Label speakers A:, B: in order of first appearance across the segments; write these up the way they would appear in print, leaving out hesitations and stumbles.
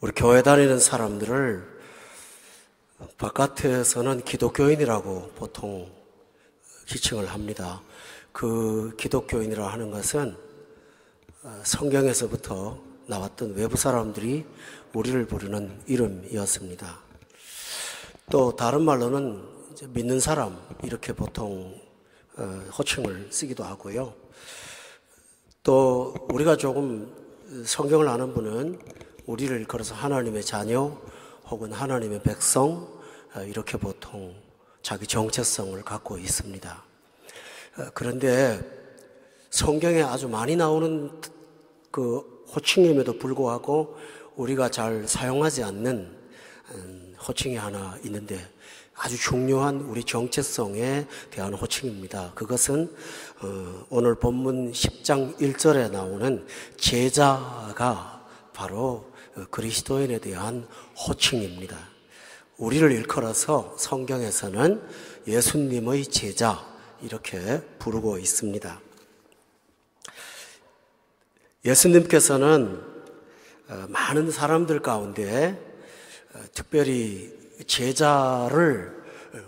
A: 우리 교회 다니는 사람들을 바깥에서는 기독교인이라고 보통 지칭을 합니다. 그 기독교인이라 하는 것은 성경에서부터 나왔던 외부 사람들이 우리를 부르는 이름이었습니다. 또 다른 말로는 이제 믿는 사람 이렇게 보통 호칭을 쓰기도 하고요. 또 우리가 조금 성경을 아는 분은 우리를 걸어서 하나님의 자녀 혹은 하나님의 백성 이렇게 보통 자기 정체성을 갖고 있습니다. 그런데 성경에 아주 많이 나오는 그 호칭임에도 불구하고 우리가 잘 사용하지 않는 호칭이 하나 있는데 아주 중요한 우리 정체성에 대한 호칭입니다. 그것은 오늘 본문 10장 1절에 나오는 제자가 바로 그리스도인에 대한 호칭입니다. 우리를 일컬어서 성경에서는 예수님의 제자 이렇게 부르고 있습니다. 예수님께서는 많은 사람들 가운데 특별히 제자를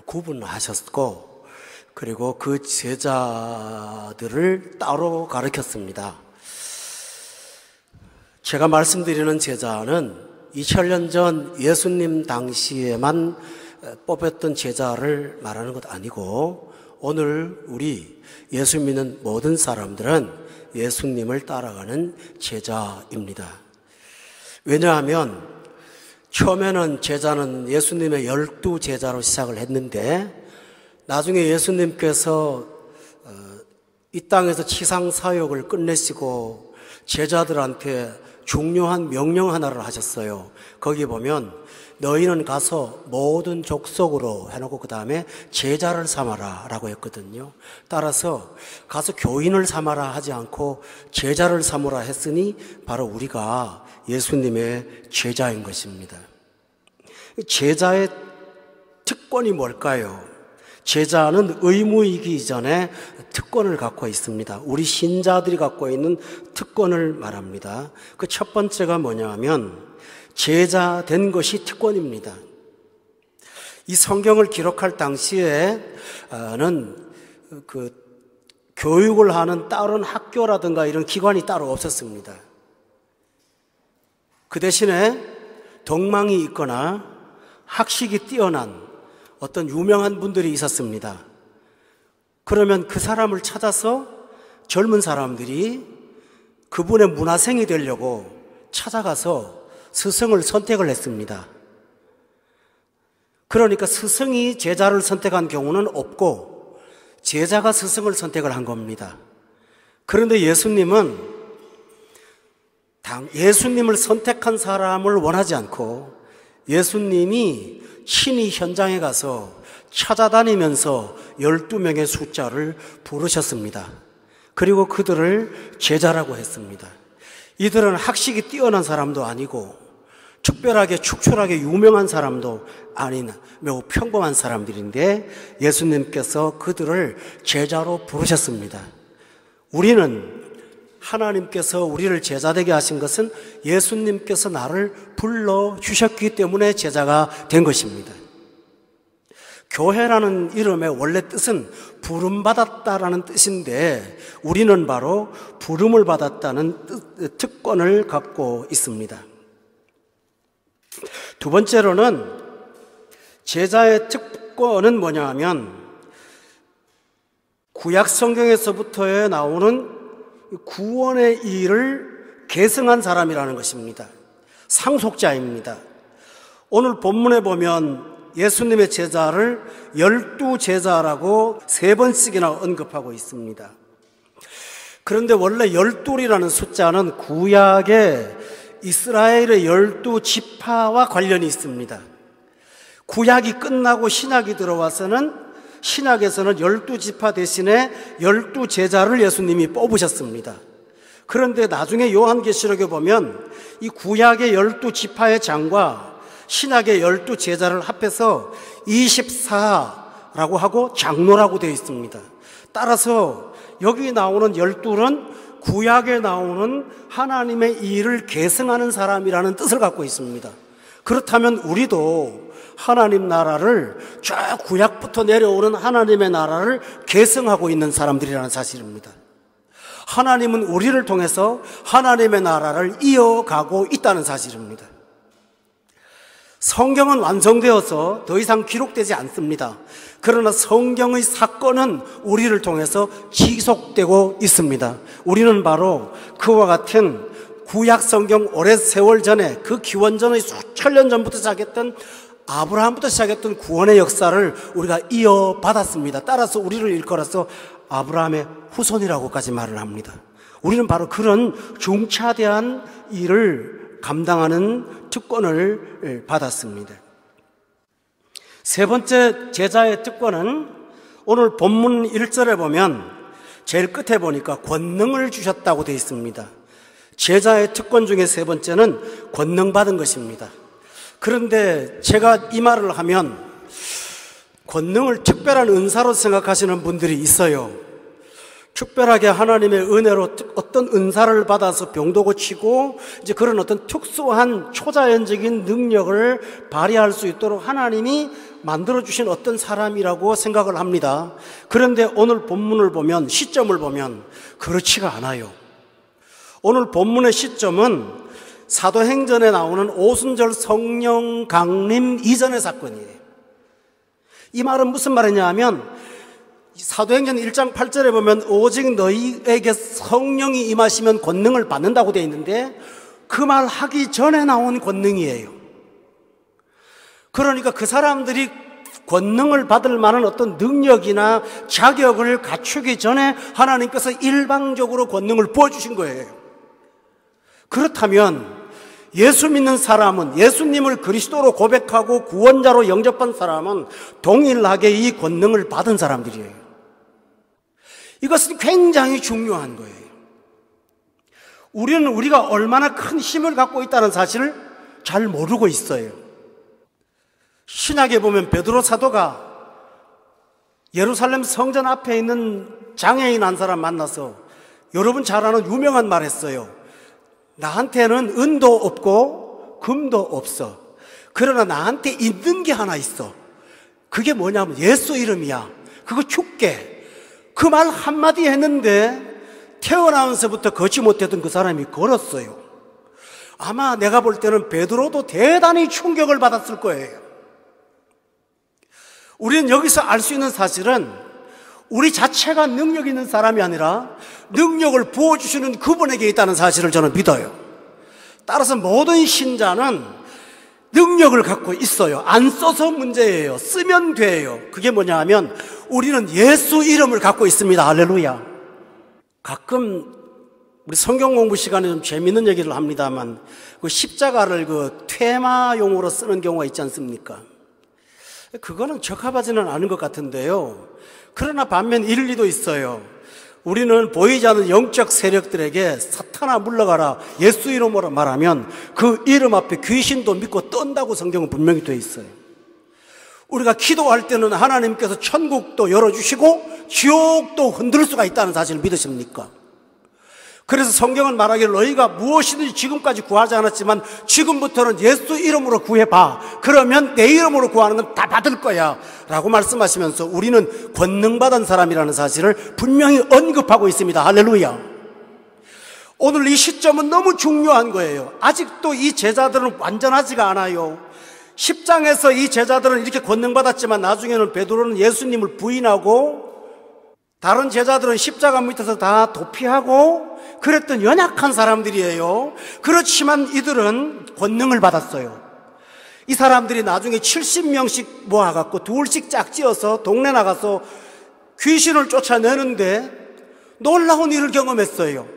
A: 구분하셨고 그리고 그 제자들을 따로 가르쳤습니다. 제가 말씀드리는 제자는 2000년 전 예수님 당시에만 뽑혔던 제자를 말하는 것 아니고 오늘 우리 예수 믿는 모든 사람들은 예수님을 따라가는 제자입니다. 왜냐하면 처음에는 제자는 예수님의 12제자로 시작을 했는데 나중에 예수님께서 이 땅에서 치상 사역을 끝내시고 제자들한테 중요한 명령 하나를 하셨어요. 거기 보면 너희는 가서 모든 족속으로 해놓고 그 다음에 제자를 삼아라 라고 했거든요. 따라서 가서 교인을 삼아라 하지 않고 제자를 삼으라 했으니 바로 우리가 예수님의 제자인 것입니다. 제자의 특권이 뭘까요? 제자는 의무이기 이전에 특권을 갖고 있습니다. 우리 신자들이 갖고 있는 특권을 말합니다. 그 첫 번째가 뭐냐 하면 제자 된 것이 특권입니다. 이 성경을 기록할 당시에는 그 교육을 하는 다른 학교라든가 이런 기관이 따로 없었습니다. 그 대신에 덕망이 있거나 학식이 뛰어난 어떤 유명한 분들이 있었습니다. 그러면 그 사람을 찾아서 젊은 사람들이 그분의 문화생이 되려고 찾아가서 스승을 선택을 했습니다. 그러니까 스승이 제자를 선택한 경우는 없고 제자가 스승을 선택을 한 겁니다. 그런데 예수님은 예수님을 선택한 사람을 원하지 않고 예수님이 친히 현장에 가서 찾아다니면서 12명의 숫자를 부르셨습니다. 그리고 그들을 제자라고 했습니다. 이들은 학식이 뛰어난 사람도 아니고 특별하게 축출하게 유명한 사람도 아닌 매우 평범한 사람들인데 예수님께서 그들을 제자로 부르셨습니다. 우리는 하나님께서 우리를 제자되게 하신 것은 예수님께서 나를 불러주셨기 때문에 제자가 된 것입니다. 교회라는 이름의 원래 뜻은 부름받았다라는 뜻인데 우리는 바로 부름을 받았다는 특권을 갖고 있습니다. 두 번째로는 제자의 특권은 뭐냐 하면 구약 성경에서부터 나오는 구원의 일을 계승한 사람이라는 것입니다. 상속자입니다. 오늘 본문에 보면 예수님의 제자를 12제자라고 3번씩이나 언급하고 있습니다. 그런데 원래 12이라는 숫자는 구약의 이스라엘의 12지파와 관련이 있습니다. 구약이 끝나고 신약이 들어와서는 신약에서는 12지파 대신에 12제자를 예수님이 뽑으셨습니다. 그런데 나중에 요한계시록에 보면 이 구약의 12지파의 장과 신약의 12제자를 합해서 24라고 하고 장로라고 되어 있습니다. 따라서 여기 나오는 12는 구약에 나오는 하나님의 일을 계승하는 사람이라는 뜻을 갖고 있습니다. 그렇다면 우리도 하나님 나라를 쭉 구약부터 내려오는 하나님의 나라를 계승하고 있는 사람들이라는 사실입니다. 하나님은 우리를 통해서 하나님의 나라를 이어가고 있다는 사실입니다. 성경은 완성되어서 더 이상 기록되지 않습니다. 그러나 성경의 사건은 우리를 통해서 지속되고 있습니다. 우리는 바로 그와 같은 구약 성경 오랜 세월 전에 그 기원전의 수천 년 전부터 시작했던 아브라함부터 시작했던 구원의 역사를 우리가 이어받았습니다. 따라서 우리를 일컬어서 아브라함의 후손이라고까지 말을 합니다. 우리는 바로 그런 중차대한 일을 감당하는 특권을 받았습니다. 세 번째 제자의 특권은 오늘 본문 1절에 보면 제일 끝에 보니까 권능을 주셨다고 되어 있습니다. 제자의 특권 중에 세 번째는 권능 받은 것입니다. 그런데 제가 이 말을 하면 권능을 특별한 은사로 생각하시는 분들이 있어요. 특별하게 하나님의 은혜로 어떤 은사를 받아서 병도 고치고 이제 그런 어떤 특수한 초자연적인 능력을 발휘할 수 있도록 하나님이 만들어주신 어떤 사람이라고 생각을 합니다. 그런데 오늘 본문을 보면, 시점을 보면 그렇지가 않아요. 오늘 본문의 시점은 사도행전에 나오는 오순절 성령 강림 이전의 사건이에요. 이 말은 무슨 말이냐 하면 사도행전 1장 8절에 보면 오직 너희에게 성령이 임하시면 권능을 받는다고 되어 있는데 그 말 하기 전에 나온 권능이에요. 그러니까 그 사람들이 권능을 받을 만한 어떤 능력이나 자격을 갖추기 전에 하나님께서 일방적으로 권능을 부어주신 거예요. 그렇다면 예수 믿는 사람은, 예수님을 그리스도로 고백하고 구원자로 영접한 사람은 동일하게 이 권능을 받은 사람들이에요. 이것은 굉장히 중요한 거예요. 우리는 우리가 얼마나 큰 힘을 갖고 있다는 사실을 잘 모르고 있어요. 신약에 보면 베드로 사도가 예루살렘 성전 앞에 있는 장애인 한 사람 만나서 여러분 잘 아는 유명한 말 했어요. 나한테는 은도 없고 금도 없어. 그러나 나한테 있는 게 하나 있어. 그게 뭐냐면 예수 이름이야. 그거 줄게. 그 말 한마디 했는데 태어나면서부터 걷지 못했던 그 사람이 걸었어요. 아마 내가 볼 때는 베드로도 대단히 충격을 받았을 거예요. 우리는 여기서 알 수 있는 사실은 우리 자체가 능력 있는 사람이 아니라 능력을 부어주시는 그분에게 있다는 사실을 저는 믿어요. 따라서 모든 신자는 능력을 갖고 있어요. 안 써서 문제예요. 쓰면 돼요. 그게 뭐냐 하면 우리는 예수 이름을 갖고 있습니다. 할렐루야. 가끔 우리 성경 공부 시간에 좀 재밌는 얘기를 합니다만 그 십자가를 그 퇴마용으로 쓰는 경우가 있지 않습니까? 그거는 적합하지는 않은 것 같은데요. 그러나 반면 일리도 있어요. 우리는 보이지 않는 영적 세력들에게 사탄아 물러가라 예수 이름으로 말하면 그 이름 앞에 귀신도 믿고 떤다고 성경은 분명히 되어 있어요. 우리가 기도할 때는 하나님께서 천국도 열어주시고 지옥도 흔들 수가 있다는 사실을 믿으십니까? 그래서 성경은 말하기를 너희가 무엇이든지 지금까지 구하지 않았지만 지금부터는 예수 이름으로 구해봐. 그러면 내 이름으로 구하는 건 다 받을 거야 라고 말씀하시면서 우리는 권능받은 사람이라는 사실을 분명히 언급하고 있습니다. 할렐루야. 오늘 이 시점은 너무 중요한 거예요. 아직도 이 제자들은 완전하지가 않아요. 10장에서 이 제자들은 이렇게 권능받았지만 나중에는 베드로는 예수님을 부인하고 다른 제자들은 십자가 밑에서 다 도피하고 그랬던 연약한 사람들이에요. 그렇지만 이들은 권능을 받았어요. 이 사람들이 나중에 70명씩 모아갖고 둘씩 짝지어서 동네 나가서 귀신을 쫓아내는데 놀라운 일을 경험했어요.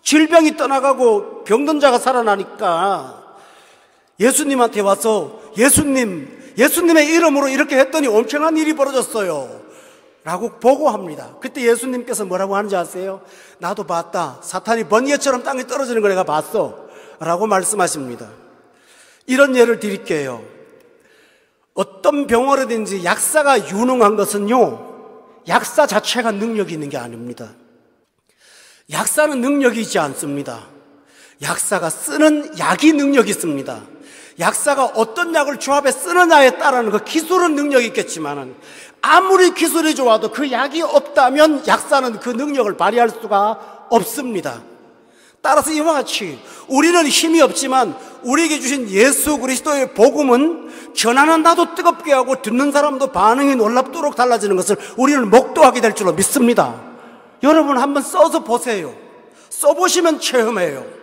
A: 질병이 떠나가고 병든 자가 살아나니까 예수님한테 와서 예수님의 이름으로 이렇게 했더니 엄청난 일이 벌어졌어요 라고 보고합니다. 그때 예수님께서 뭐라고 하는지 아세요? 나도 봤다. 사탄이 번개처럼 땅에 떨어지는 걸 내가 봤어 라고 말씀하십니다. 이런 예를 드릴게요. 어떤 병원이든지 약사가 유능한 것은요 약사 자체가 능력이 있는 게 아닙니다. 약사는 능력이 있지 않습니다. 약사가 쓰는 약이 능력이 있습니다. 약사가 어떤 약을 조합해 쓰느냐에 따른 그 기술은 능력이 있겠지만 아무리 기술이 좋아도 그 약이 없다면 약사는 그 능력을 발휘할 수가 없습니다. 따라서 이와 같이 우리는 힘이 없지만 우리에게 주신 예수 그리스도의 복음은 전하는 나도 뜨겁게 하고 듣는 사람도 반응이 놀랍도록 달라지는 것을 우리는 목도하게 될 줄로 믿습니다. 여러분 한번 써서 보세요. 써보시면 체험해요.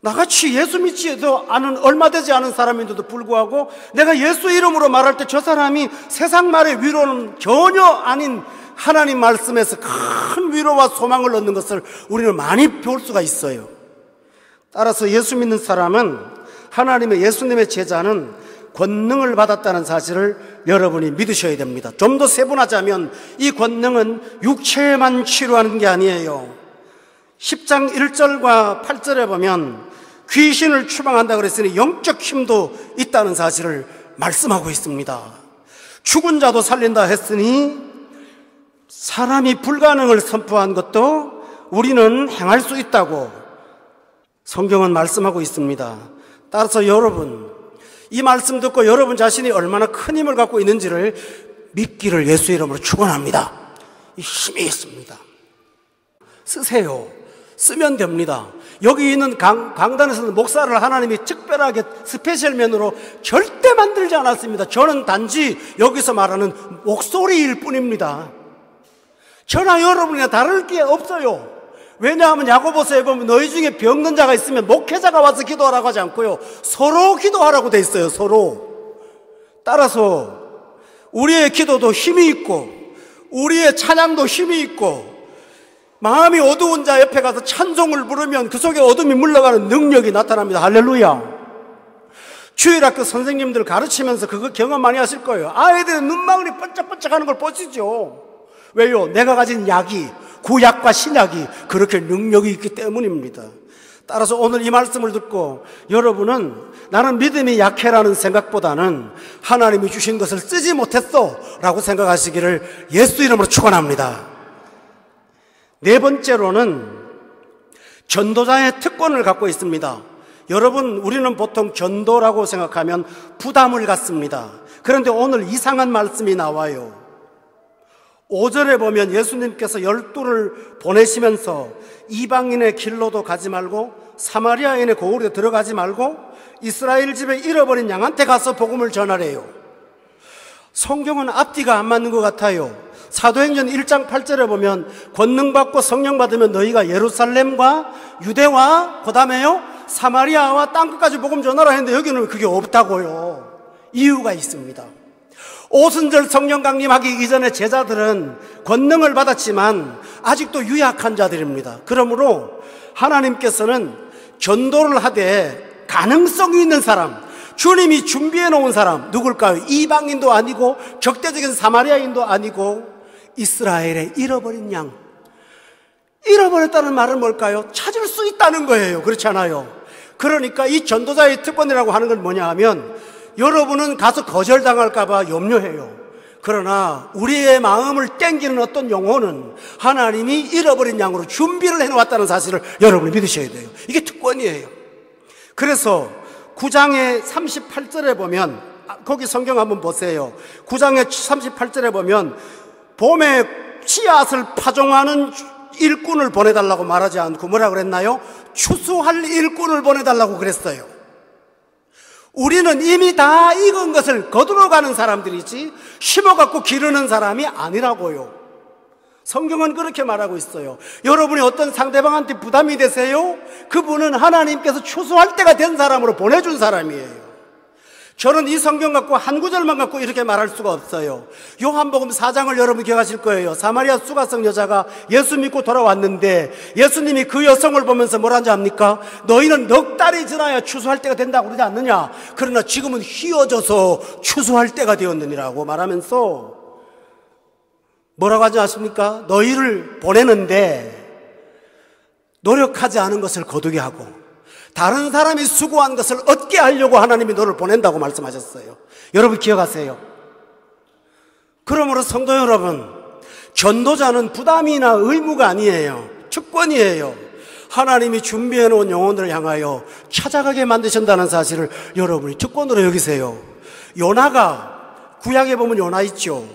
A: 나같이 예수 믿지도 않은 얼마 되지 않은 사람인데도 불구하고 내가 예수 이름으로 말할 때 저 사람이 세상 말의 위로는 전혀 아닌 하나님 말씀에서 큰 위로와 소망을 얻는 것을 우리는 많이 볼 수가 있어요. 따라서 예수 믿는 사람은 하나님의 예수님의 제자는 권능을 받았다는 사실을 여러분이 믿으셔야 됩니다. 좀 더 세분하자면 이 권능은 육체만 치료하는 게 아니에요. 10장 1절과 8절에 보면 귀신을 추방한다 그랬으니 영적 힘도 있다는 사실을 말씀하고 있습니다. 죽은 자도 살린다 했으니 사람이 불가능을 선포한 것도 우리는 행할 수 있다고 성경은 말씀하고 있습니다. 따라서 여러분, 이 말씀 듣고 여러분 자신이 얼마나 큰 힘을 갖고 있는지를 믿기를 예수 이름으로 축원합니다. 이 힘이 있습니다. 쓰세요. 쓰면 됩니다. 여기 있는 강단에서는 목사를 하나님이 특별하게 스페셜맨으로 절대 만들지 않았습니다. 저는 단지 여기서 말하는 목소리일 뿐입니다. 저나 여러분이나 다를 게 없어요. 왜냐하면 야고보서에 보면 너희 중에 병든 자가 있으면 목회자가 와서 기도하라고 하지 않고요, 서로 기도하라고 돼 있어요. 서로. 따라서 우리의 기도도 힘이 있고 우리의 찬양도 힘이 있고 마음이 어두운 자 옆에 가서 찬송을 부르면 그 속에 어둠이 물러가는 능력이 나타납니다. 할렐루야. 주일학교 선생님들 가르치면서 그거 경험 많이 하실 거예요. 아이들의 눈망울이 번쩍번쩍 하는 걸 보시죠. 왜요? 내가 가진 약이, 구약과 신약이 그렇게 능력이 있기 때문입니다. 따라서 오늘 이 말씀을 듣고 여러분은 나는 믿음이 약해라는 생각보다는 하나님이 주신 것을 쓰지 못했어 라고 생각하시기를 예수 이름으로 축원합니다. 네 번째로는 전도자의 특권을 갖고 있습니다. 여러분, 우리는 보통 전도라고 생각하면 부담을 갖습니다. 그런데 오늘 이상한 말씀이 나와요. 5절에 보면 예수님께서 12를 보내시면서 이방인의 길로도 가지 말고 사마리아인의 고을에 들어가지 말고 이스라엘 집에 잃어버린 양한테 가서 복음을 전하래요. 성경은 앞뒤가 안 맞는 것 같아요. 사도행전 1장 8절에 보면 권능 받고 성령 받으면 너희가 예루살렘과 유대와 그 다음에요 사마리아와 땅끝까지 복음 전하라 했는데 여기는 그게 없다고요. 이유가 있습니다. 오순절 성령 강림하기 이전에 제자들은 권능을 받았지만 아직도 유약한 자들입니다. 그러므로 하나님께서는 전도를 하되 가능성이 있는 사람, 주님이 준비해 놓은 사람 누굴까요? 이방인도 아니고 적대적인 사마리아인도 아니고 이스라엘의 잃어버린 양. 잃어버렸다는 말은 뭘까요? 찾을 수 있다는 거예요. 그렇지 않아요? 그러니까 이 전도자의 특권이라고 하는 건 뭐냐 하면 여러분은 가서 거절당할까 봐 염려해요. 그러나 우리의 마음을 땡기는 어떤 영혼은 하나님이 잃어버린 양으로 준비를 해놓았다는 사실을 여러분이 믿으셔야 돼요. 이게 특권이에요. 그래서 9장의 38절에 보면 거기 성경 한번 보세요. 9장의 38절에 보면 봄에 씨앗을 파종하는 일꾼을 보내달라고 말하지 않고 뭐라 그랬나요? 추수할 일꾼을 보내달라고 그랬어요. 우리는 이미 다 익은 것을 거두러가는 사람들이지 심어갖고 기르는 사람이 아니라고요. 성경은 그렇게 말하고 있어요. 여러분이 어떤 상대방한테 부담이 되세요? 그분은 하나님께서 추수할 때가 된 사람으로 보내준 사람이에요. 저는 이 성경 갖고 한 구절만 갖고 이렇게 말할 수가 없어요. 요한복음 4장을 여러분 기억하실 거예요. 사마리아 수가성 여자가 예수 믿고 돌아왔는데 예수님이 그 여성을 보면서 뭐라는지 압니까? 너희는 넉 달이 지나야 추수할 때가 된다고 그러지 않느냐? 그러나 지금은 휘어져서 추수할 때가 되었느니라고 말하면서 뭐라고 하지 않습니까? 너희를 보내는데 노력하지 않은 것을 거두게 하고 다른 사람이 수고한 것을 얻게 하려고 하나님이 너를 보낸다고 말씀하셨어요. 여러분 기억하세요. 그러므로 성도 여러분, 전도자는 부담이나 의무가 아니에요. 특권이에요. 하나님이 준비해 놓은 영혼들을 향하여 찾아가게 만드신다는 사실을 여러분이 특권으로 여기세요. 요나가, 구약에 보면 요나 있죠.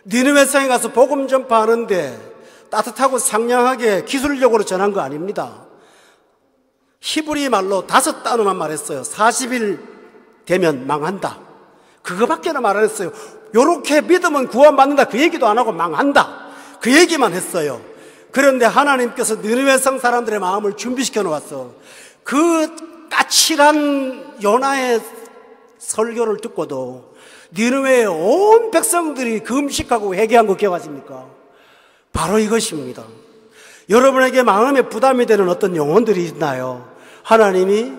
A: 니느웨 성에 가서 복음 전파하는데 따뜻하고 상냥하게 기술력으로 전한 거 아닙니다. 히브리 말로 5단어만 말했어요. 40일 되면 망한다. 그거밖에는 말 안 했어요. 요렇게 믿으면 구원받는다 그 얘기도 안 하고 망한다 그 얘기만 했어요. 그런데 하나님께서 니느웨 성 사람들의 마음을 준비시켜 놓았어. 그 까칠한 요나의 설교를 듣고도 니느웨의 온 백성들이 금식하고 회개한 거 기억하십니까? 바로 이것입니다. 여러분에게 마음에 부담이 되는 어떤 영혼들이 있나요? 하나님이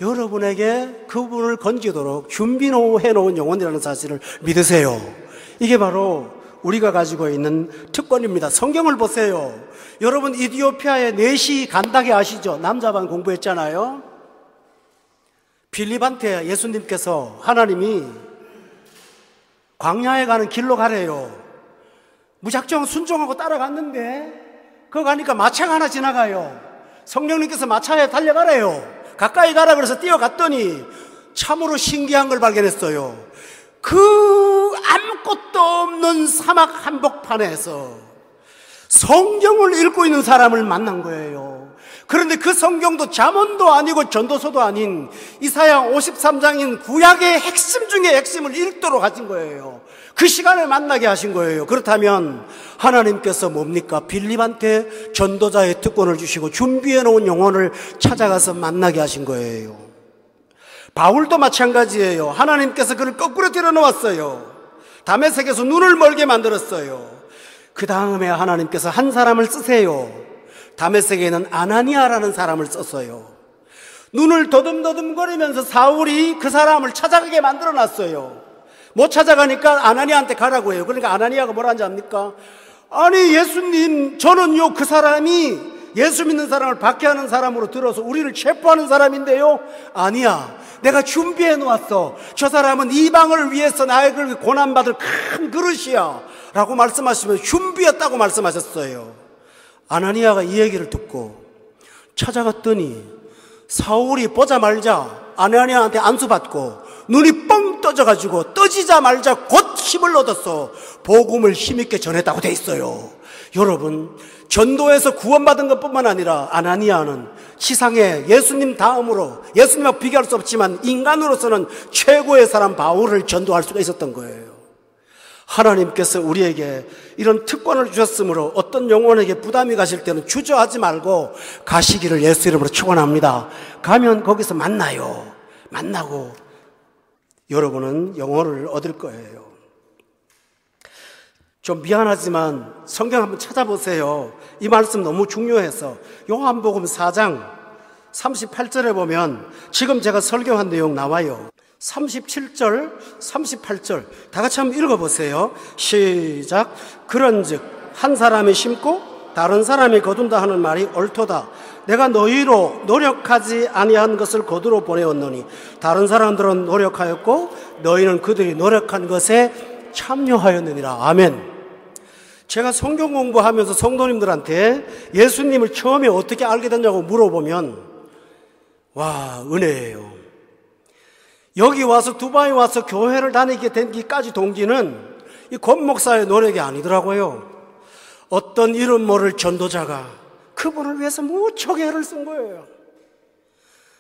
A: 여러분에게 그분을 건지도록 준비해 놓은 영혼이라는 사실을 믿으세요. 이게 바로 우리가 가지고 있는 특권입니다. 성경을 보세요. 여러분 이디오피아의 내시 간다게 아시죠? 남자반 공부했잖아요. 빌립한테 예수님께서 하나님이 광야에 가는 길로 가래요. 무작정 순종하고 따라갔는데 거기 가니까 마차가 하나 지나가요. 성령님께서 마차에 달려가래요. 가까이 가라 그래서 뛰어갔더니 참으로 신기한 걸 발견했어요. 그 아무것도 없는 사막 한복판에서 성경을 읽고 있는 사람을 만난 거예요. 그런데 그 성경도 잠언도 아니고 전도서도 아닌 이사야 53장인 구약의 핵심 중에 핵심을 읽도록 하신 거예요. 그 시간에 만나게 하신 거예요. 그렇다면 하나님께서 뭡니까? 빌립한테 전도자의 특권을 주시고 준비해 놓은 영혼을 찾아가서 만나게 하신 거예요. 바울도 마찬가지예요. 하나님께서 그를 거꾸로 들여놓았어요. 다메섹에서 눈을 멀게 만들었어요. 그 다음에 하나님께서 한 사람을 쓰세요. 다메섹에는 아나니아라는 사람을 썼어요. 눈을 더듬더듬거리면서 사울이 그 사람을 찾아가게 만들어놨어요. 못 찾아가니까 아나니아한테 가라고 해요. 그러니까 아나니아가 뭐라는지 압니까? 아니 예수님, 저는요 그 사람이 예수 믿는 사람을 박해하는 사람으로 들어서 우리를 체포하는 사람인데요. 아니야, 내가 준비해 놓았어. 저 사람은 이방을 위해서 나에게 고난받을 큰 그릇이야 라고 말씀하시면 준비했다고 말씀하셨어요. 아나니아가 이 얘기를 듣고 찾아갔더니 사울이 보자마자 아나니아한테 안수받고 눈이 뻥 떠져가지고 떠지자마자 곧 힘을 얻었어. 복음을 힘있게 전했다고 돼 있어요. 여러분, 전도에서 구원받은 것뿐만 아니라 아나니아는 시상에 예수님 다음으로, 예수님하고 비교할 수 없지만 인간으로서는 최고의 사람 바울을 전도할 수가 있었던 거예요. 하나님께서 우리에게 이런 특권을 주셨으므로 어떤 영혼에게 부담이 가실 때는 주저하지 말고 가시기를 예수 이름으로 축원합니다. 가면 거기서 만나고 여러분은 영혼을 얻을 거예요. 좀 미안하지만 성경 한번 찾아보세요. 이 말씀 너무 중요해서 요한복음 4장 38절에 보면 지금 제가 설교한 내용 나와요. 37절, 38절 다 같이 한번 읽어보세요. 시작. 그런즉 한 사람이 심고 다른 사람이 거둔다 하는 말이 옳도다. 내가 너희로 노력하지 아니한 것을 거두러 보내었노니 다른 사람들은 노력하였고 너희는 그들이 노력한 것에 참여하였느니라. 아멘. 제가 성경 공부하면서 성도님들한테 예수님을 처음에 어떻게 알게 됐냐고 물어보면 와, 은혜예요. 여기 와서 두바이 와서 교회를 다니게 된기까지 동기는 이 권 목사의 노력이 아니더라고요. 어떤 이름 모를 전도자가 그분을 위해서 무척 애를 쓴 거예요.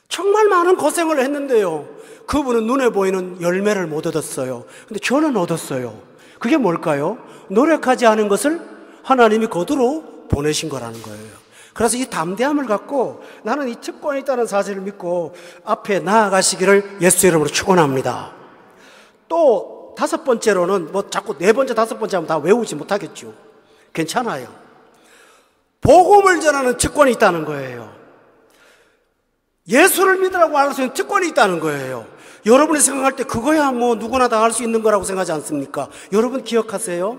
A: 정말 많은 고생을 했는데요, 그분은 눈에 보이는 열매를 못 얻었어요. 근데 저는 얻었어요. 그게 뭘까요? 노력하지 않은 것을 하나님이 거두러 보내신 거라는 거예요. 그래서 이 담대함을 갖고 나는 이 특권이 있다는 사실을 믿고 앞에 나아가시기를 예수 이름으로 축원합니다. 또 다섯 번째로는 뭐 자꾸 네 번째 다섯 번째 하면 다 외우지 못하겠죠. 괜찮아요. 복음을 전하는 특권이 있다는 거예요. 예수를 믿으라고 할 수 있는 특권이 있다는 거예요. 여러분이 생각할 때 그거야 뭐 누구나 다 할 수 있는 거라고 생각하지 않습니까? 여러분 기억하세요?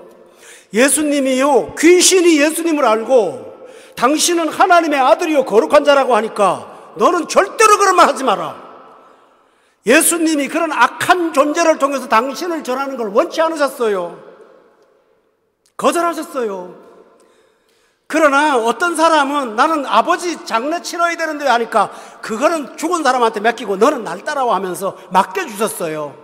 A: 예수님이요, 귀신이 예수님을 알고 당신은 하나님의 아들이요 거룩한 자라고 하니까 너는 절대로 그런 말 하지 마라. 예수님이 그런 악한 존재를 통해서 당신을 전하는 걸 원치 않으셨어요. 거절하셨어요. 그러나 어떤 사람은 나는 아버지 장례 치러야 되는데 하니까 그거는 죽은 사람한테 맡기고 너는 날 따라와 하면서 맡겨주셨어요.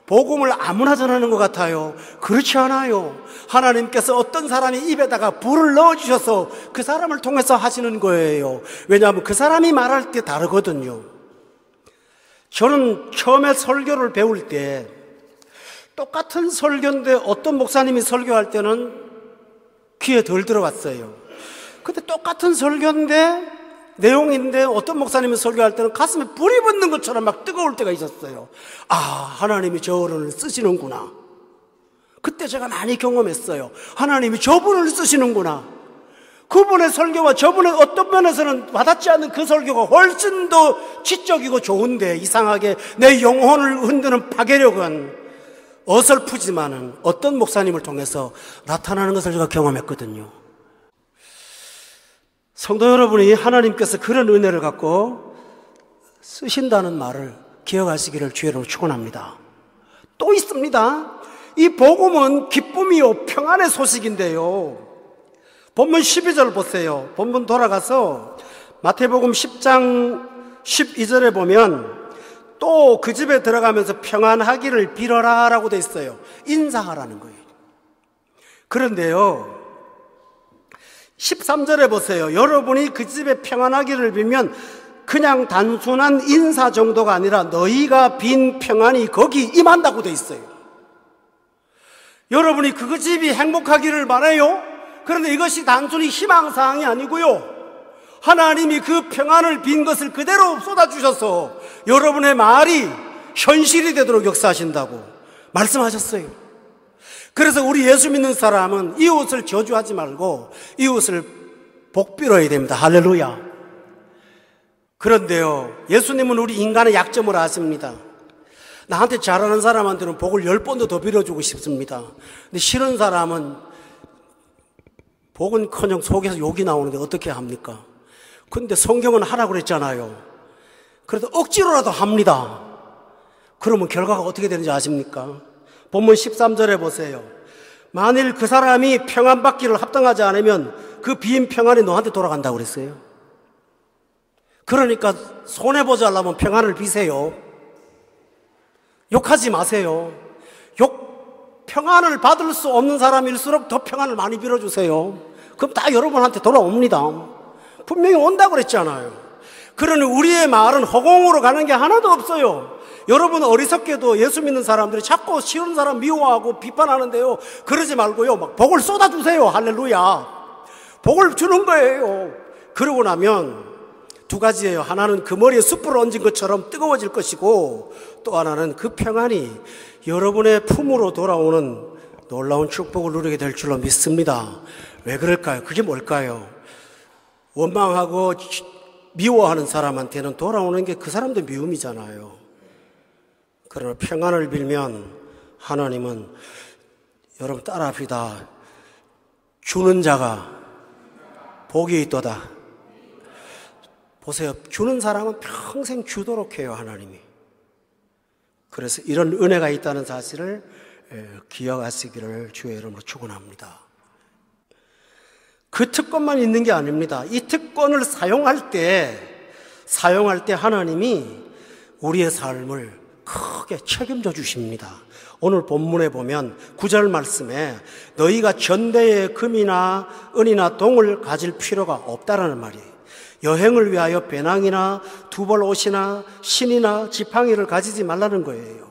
A: 복음을 아무나 전하는 것 같아요. 그렇지 않아요. 하나님께서 어떤 사람이 입에다가 불을 넣어주셔서 그 사람을 통해서 하시는 거예요. 왜냐하면 그 사람이 말할 때 다르거든요. 저는 처음에 설교를 배울 때 똑같은 설교인데 어떤 목사님이 설교할 때는 귀에 덜 들어갔어요. 근데 똑같은 설교인데 내용인데 어떤 목사님이 설교할 때는 가슴에 불이 붙는 것처럼 막 뜨거울 때가 있었어요. 아, 하나님이 저 어른을 쓰시는구나. 그때 제가 많이 경험했어요. 하나님이 저분을 쓰시는구나. 그분의 설교와 저분의 어떤 면에서는 와닿지 않는 그 설교가 훨씬 더 지적이고 좋은데 이상하게 내 영혼을 흔드는 파괴력은 어설프지만은 어떤 목사님을 통해서 나타나는 것을 제가 경험했거든요. 성도 여러분이 하나님께서 그런 은혜를 갖고 쓰신다는 말을 기억하시기를 주의로 축원합니다. 또 있습니다. 이 복음은 기쁨이요 평안의 소식인데요. 본문 12절 보세요. 본문 돌아가서 마태복음 10장 12절에 보면 또 그 집에 들어가면서 평안하기를 빌어라 라고 돼 있어요. 인사하라는 거예요. 그런데요 13절에 보세요. 여러분이 그 집에 평안하기를 빌면 그냥 단순한 인사 정도가 아니라 너희가 빈 평안이 거기 임한다고 돼 있어요. 여러분이 그 집이 행복하기를 바라요. 그런데 이것이 단순히 희망사항이 아니고요, 하나님이 그 평안을 빈 것을 그대로 쏟아주셔서 여러분의 말이 현실이 되도록 역사하신다고 말씀하셨어요. 그래서 우리 예수 믿는 사람은 이웃을 저주하지 말고 이웃을 복빌어야 됩니다. 할렐루야. 그런데요, 예수님은 우리 인간의 약점을 아십니다. 나한테 잘하는 사람한테는 복을 10번도 더 빌어주고 싶습니다. 근데 싫은 사람은 복은커녕 속에서 욕이 나오는데 어떻게 합니까? 근데 성경은 하라고 그랬잖아요. 그래도 억지로라도 합니다. 그러면 결과가 어떻게 되는지 아십니까? 본문 13절에 보세요. 만일 그 사람이 평안받기를 합당하지 않으면 그 빈 평안이 너한테 돌아간다고 그랬어요. 그러니까 손해보지 않으면 평안을 비세요. 욕하지 마세요. 평안을 받을 수 없는 사람일수록 더 평안을 많이 빌어주세요. 그럼 다 여러분한테 돌아옵니다. 분명히 온다고 그랬잖아요. 그러니 우리의 말은 허공으로 가는 게 하나도 없어요. 여러분 어리석게도 예수 믿는 사람들이 자꾸 싫은 사람 미워하고 비판하는데요, 그러지 말고요, 막 복을 쏟아주세요. 할렐루야. 복을 주는 거예요. 그러고 나면 두 가지예요. 하나는 그 머리에 숯불을 얹은 것처럼 뜨거워질 것이고, 또 하나는 그 평안이 여러분의 품으로 돌아오는 놀라운 축복을 누리게 될 줄로 믿습니다. 왜 그럴까요? 그게 뭘까요? 원망하고 미워하는 사람한테는 돌아오는 게 그 사람도 미움이잖아요. 그러나 평안을 빌면 하나님은, 여러분 따라합시다. 주는 자가 복이 있도다. 보세요. 주는 사람은 평생 주도록 해요, 하나님이. 그래서 이런 은혜가 있다는 사실을 기억하시기를 주의 이름으로 축원합니다. 그 특권만 있는 게 아닙니다. 이 특권을 사용할 때 하나님이 우리의 삶을 크게 책임져 주십니다. 오늘 본문에 보면 9절 말씀에 너희가 전대에 금이나 은이나 동을 가질 필요가 없다라는 말이에요. 여행을 위하여 배낭이나 두벌 옷이나 신이나 지팡이를 가지지 말라는 거예요.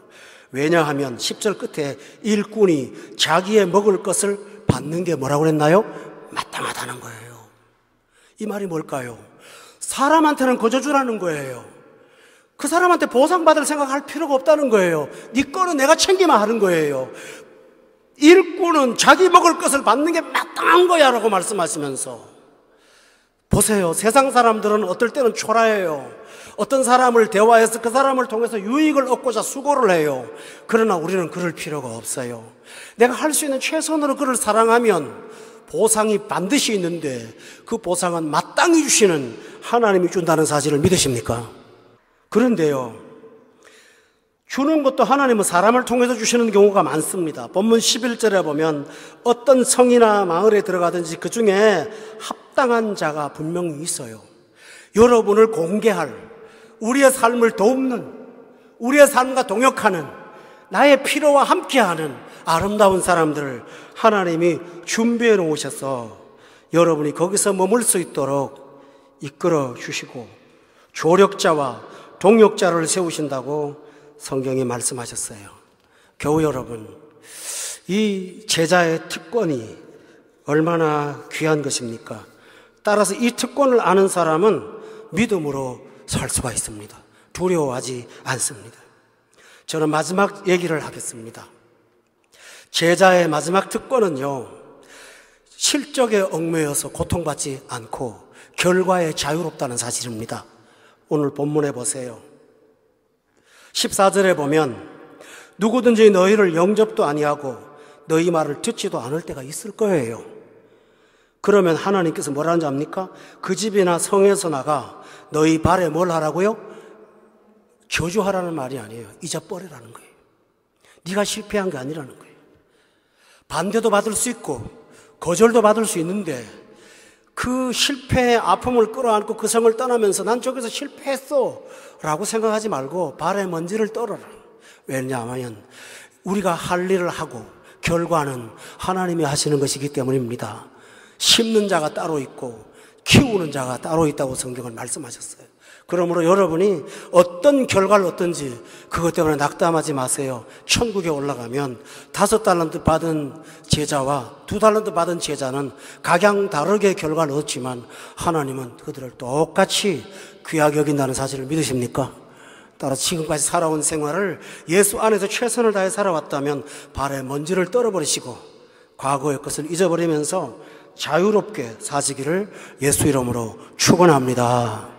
A: 왜냐하면 10절 끝에 일꾼이 자기의 먹을 것을 받는 게 뭐라고 그랬나요? 마땅하다는 거예요. 이 말이 뭘까요? 사람한테는 거저 주라는 거예요. 그 사람한테 보상받을 생각할 필요가 없다는 거예요. 네 거는 내가 챙기만 하는 거예요. 일꾼은 자기 먹을 것을 받는 게 마땅한 거야 라고 말씀하시면서, 보세요. 세상 사람들은 어떨 때는 초라해요. 어떤 사람을 대화해서 그 사람을 통해서 유익을 얻고자 수고를 해요. 그러나 우리는 그럴 필요가 없어요. 내가 할 수 있는 최선으로 그를 사랑하면 보상이 반드시 있는데, 그 보상은 마땅히 주시는 하나님이 준다는 사실을 믿으십니까? 그런데요, 주는 것도 하나님은 사람을 통해서 주시는 경우가 많습니다. 본문 11절에 보면 어떤 성이나 마을에 들어가든지 그 중에 합당한 자가 분명히 있어요. 여러분을 공개할, 우리의 삶을 돕는, 우리의 삶과 동역하는, 나의 필요와 함께하는 아름다운 사람들을 하나님이 준비해 놓으셔서 여러분이 거기서 머물 수 있도록 이끌어 주시고 조력자와 동역자를 세우신다고 성경이 말씀하셨어요. 교우 여러분, 이 제자의 특권이 얼마나 귀한 것입니까? 따라서 이 특권을 아는 사람은 믿음으로 설 수가 있습니다. 두려워하지 않습니다. 저는 마지막 얘기를 하겠습니다. 제자의 마지막 특권은요, 실적에 얽매여서 고통받지 않고 결과에 자유롭다는 사실입니다. 오늘 본문에 보세요. 14절에 보면 누구든지 너희를 영접도 아니하고 너희 말을 듣지도 않을 때가 있을 거예요. 그러면 하나님께서 뭐라는지 압니까? 그 집이나 성에서 나가 너희 발에 뭘 하라고요? 저주하라는 말이 아니에요. 잊어버리라는 거예요. 네가 실패한 게 아니라는 거예요. 반대도 받을 수 있고 거절도 받을 수 있는데 그 실패의 아픔을 끌어안고 그 성을 떠나면서 난 저기서 실패했어 라고 생각하지 말고 발에 먼지를 떨어라. 왜냐하면 우리가 할 일을 하고 결과는 하나님이 하시는 것이기 때문입니다. 심는 자가 따로 있고 키우는 자가 따로 있다고 성경은 말씀하셨어요. 그러므로 여러분이 어떤 결과를 얻든지 그것 때문에 낙담하지 마세요. 천국에 올라가면 5달란트 받은 제자와 2달란트 받은 제자는 각양 다르게 결과를 얻지만 하나님은 그들을 똑같이 귀하게 여긴다는 사실을 믿으십니까? 따라서 지금까지 살아온 생활을 예수 안에서 최선을 다해 살아왔다면 발에 먼지를 떨어버리시고 과거의 것을 잊어버리면서 자유롭게 사시기를 예수 이름으로 축원합니다.